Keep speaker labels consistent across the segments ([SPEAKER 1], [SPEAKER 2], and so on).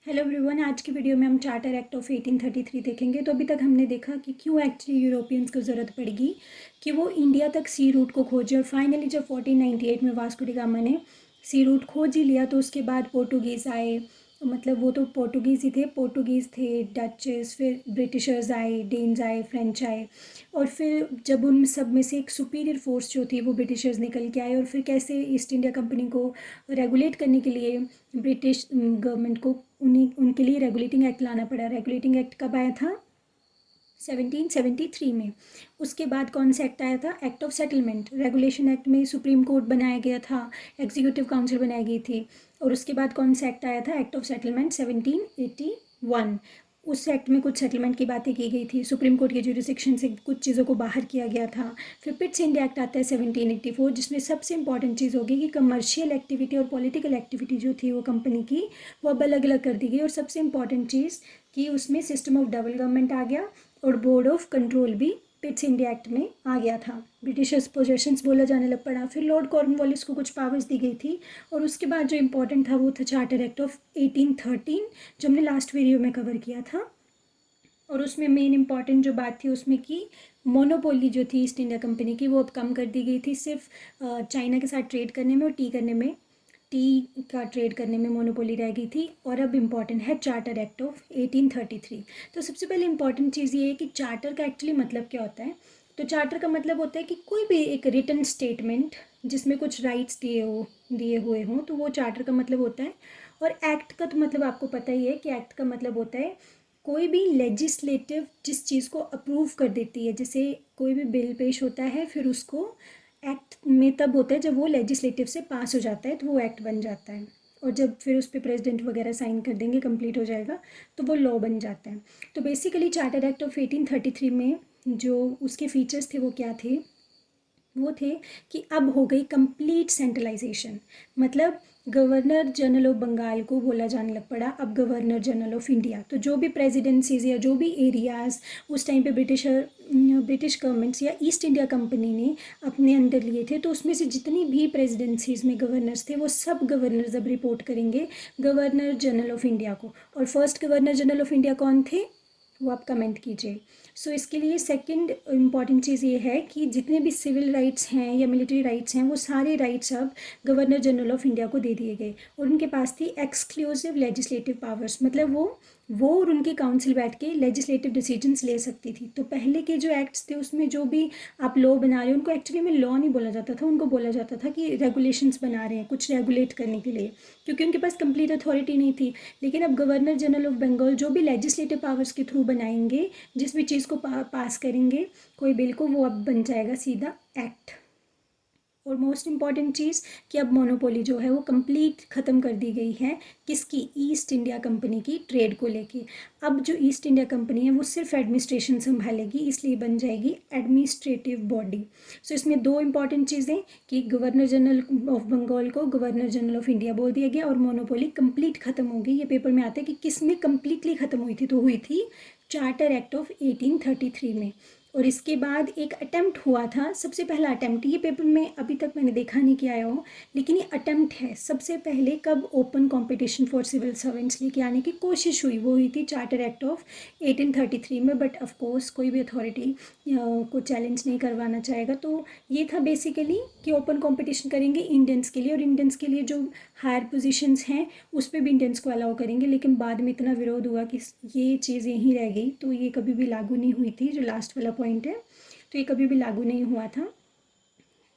[SPEAKER 1] Hello everyone, आज की video में हम चार्टर एक्ट ऑफ 1833 देखेंगे। तो अभी तक हमने देखा कि क्यों एक्चुअली यूरोपियंस को ज़रूरत पड़ेगी कि वो इंडिया तक सी रूट को खोजे। और फाइनली जब 1498 में वास्को डी गामा ने सी रूट खोज ही लिया तो उसके बाद पोर्टुगीज़ आए। मतलब वो तो पोर्टुगीज़ ही थे, पोर्टुगीज़ थे, डचेस, फिर ब्रिटिशर्स आए, डेन्स आए, फ्रेंच आए। और फिर जब उन सब में से एक सुपीरियर फोर्स जो थी वो ब्रिटिशर्स निकल के आए। और फिर कैसे ईस्ट इंडिया कंपनी को रेगुलेट करने के लिए ब्रिटिश गवर्नमेंट को उनके लिए रेगुलेटिंग एक्ट लाना पड़ा। रेगुलेटिंग एक्ट कब आया था? 1773 में। उसके बाद कौन सा एक्ट आया था? Act of settlement. Regulation act में सुप्रीम कोर्ट बनाया गया था, एग्जीक्यूटिव काउंसिल बनाई गई थी। और उसके बाद कौन सा एक्ट आया था? Act of settlement 1781। उस एक्ट में कुछ सेटलमेंट की बातें की गई थी, सुप्रीम कोर्ट के जुरिसडिक्शन से कुछ चीज़ों को बाहर किया गया था। फिर पिट्स इंडिया एक्ट आता है 1784, जिसमें सबसे इंपॉर्टेंट चीज़ होगी कि कमर्शियल एक्टिविटी और पॉलिटिकल एक्टिविटी जो थी वो कंपनी की, वो अब अलग अलग कर दी गई। और सबसे इंपॉर्टेंट चीज़ कि उसमें सिस्टम ऑफ डबल गवर्नमेंट आ गया और बोर्ड ऑफ कंट्रोल भी पिट्स इंडिया एक्ट में आ गया था। ब्रिटिशर्स पोजेशंस बोला जाने लग पड़ा। फिर लॉर्ड कॉर्नवालिस को कुछ पावर्स दी गई थी। और उसके बाद जो इंपॉर्टेंट था वो था चार्टर एक्ट ऑफ 1813, जो हमने लास्ट वीडियो में कवर किया था। और उसमें मेन इंपॉर्टेंट जो बात थी उसमें कि मोनोपोली जो थी ईस्ट इंडिया कंपनी की वो अब कम कर दी गई थी। सिर्फ चाइना के साथ ट्रेड करने में और टी का ट्रेड करने में मोनोपोली रह गई थी। और अब इम्पॉर्टेंट है चार्टर एक्ट ऑफ 1833। तो सबसे पहले इम्पॉर्टेंट चीज़ ये है कि चार्टर का एक्चुअली मतलब क्या होता है। तो चार्टर का मतलब होता है कि कोई भी एक रिटन स्टेटमेंट जिसमें कुछ राइट्स दिए हुए हों, तो वो चार्टर का मतलब होता है। और एक्ट का तो मतलब आपको पता ही है कि एक्ट का मतलब होता है कोई भी लेजिस्लेटिव जिस चीज़ को अप्रूव कर देती है। जैसे कोई भी बिल पेश होता है, फिर उसको एक्ट में तब होता है जब वो लेजिस्लेटिव से पास हो जाता है तो वो एक्ट बन जाता है। और जब फिर उस पर प्रेसिडेंट वगैरह साइन कर देंगे, कंप्लीट हो जाएगा, तो वो लॉ बन जाता है। तो बेसिकली चार्टर एक्ट ऑफ 1833 में जो उसके फीचर्स थे वो क्या थे? वो थे कि अब हो गई कंप्लीट सेंट्रलाइजेशन। मतलब गवर्नर जनरल ऑफ बंगाल को बोला जाने लग पड़ा अब गवर्नर जनरल ऑफ इंडिया। तो जो भी प्रेसिडेंसीज या जो भी एरियाज़ उस टाइम पे ब्रिटिश गवर्नमेंट्स या ईस्ट इंडिया कंपनी ने अपने अंदर लिए थे, तो उसमें से जितनी भी प्रेसिडेंसीज में गवर्नर्स थे वो सब गवर्नर्स अब रिपोर्ट करेंगे गवर्नर जनरल ऑफ इंडिया को। और first governor general of India कौन थे वो आप कमेंट कीजिए। सो इसके लिए सेकंड इम्पॉर्टेंट चीज़ ये है कि जितने भी सिविल राइट्स हैं या मिलिट्री राइट्स हैं वो सारे राइट्स अब गवर्नर जनरल ऑफ इंडिया को दे दिए गए। और उनके पास थी एक्सक्लूसिव लेजिस्लेटिव पावर्स। मतलब वो और उनकी काउंसिल बैठ के लेजिस्लेटिव डिसीजंस ले सकती थी। तो पहले के जो एक्ट्स थे उसमें जो भी आप लॉ बना रहे हो उनको एक्चुअली में लॉ नहीं बोला जाता था, उनको बोला जाता था कि रेगुलेशंस बना रहे हैं कुछ रेगुलेट करने के लिए, क्योंकि उनके पास कंप्लीट अथॉरिटी नहीं थी। लेकिन अब गवर्नर जनरल ऑफ बंगाल जो भी लेजिस्लेटिव पावर्स के थ्रू बनाएंगे, जिस भी चीज़ को पास करेंगे कोई बिल को, वो अब बन जाएगा सीधा एक्ट। और मोस्ट इम्पॉर्टेंट चीज़ कि अब मोनोपोली जो है वो कंप्लीट ख़त्म कर दी गई है। किसकी? ईस्ट इंडिया कंपनी की ट्रेड को लेके। अब जो ईस्ट इंडिया कंपनी है वो सिर्फ एडमिनिस्ट्रेशन संभालेगी, इसलिए बन जाएगी एडमिनिस्ट्रेटिव बॉडी। सो इसमें दो इंपॉर्टेंट चीज़ें कि गवर्नर जनरल ऑफ बंगाल को गवर्नर जनरल ऑफ इंडिया बोल दिया गया और मोनोपोली कंप्लीट ख़त्म हो गई। ये पेपर में आता है कि किस में कम्प्लीटली ख़त्म हुई थी, तो हुई थी चार्टर एक्ट ऑफ 1833 में। और इसके बाद एक अटेम्प्ट हुआ था, सबसे पहला अटेम्प्ट, ये पेपर में अभी तक मैंने देखा नहीं कि आया हो, लेकिन ये अटेम्प्ट है। सबसे पहले कब open competition for civil servants लेके आने की कोशिश हुई, वो हुई थी चार्टर एक्ट ऑफ 1833 में। बट ऑफ कोर्स कोई भी अथॉरिटी को चैलेंज नहीं करवाना चाहेगा। तो ये था बेसिकली कि ओपन कंपटीशन करेंगे इंडियंस के लिए, और इंडियंस के लिए जो हायर पोजीशंस हैं उस पर भी इंडियंस को अलाउ करेंगे। लेकिन बाद में इतना विरोध हुआ कि ये चीज़ यहीं रह गई, तो ये कभी भी लागू नहीं हुई थी। जो लास्ट वाला पॉइंट है, तो ये कभी भी लागू नहीं हुआ था।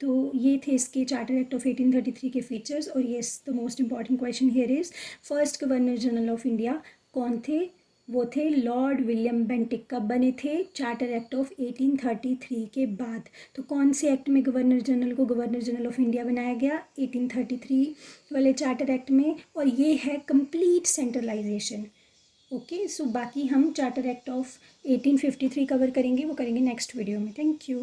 [SPEAKER 1] तो ये थे इसके चार्टर एक्ट ऑफ 1833 के फीचर्स। और ये the most important question here is, first governor general of India कौन थे? वो थे लॉर्ड विलियम बेंटिक। कब बने थे? चार्टर एक्ट ऑफ 1833 के बाद। तो कौन से एक्ट में गवर्नर जनरल को गवर्नर जनरल ऑफ इंडिया बनाया गया? 1833 वाले चार्टर एक्ट में। और ये है कंप्लीट सेंट्रलाइजेशन। ओके, सो बाकी हम चार्टर एक्ट ऑफ 1853 कवर करेंगे, वो करेंगे नेक्स्ट वीडियो में। Thank you.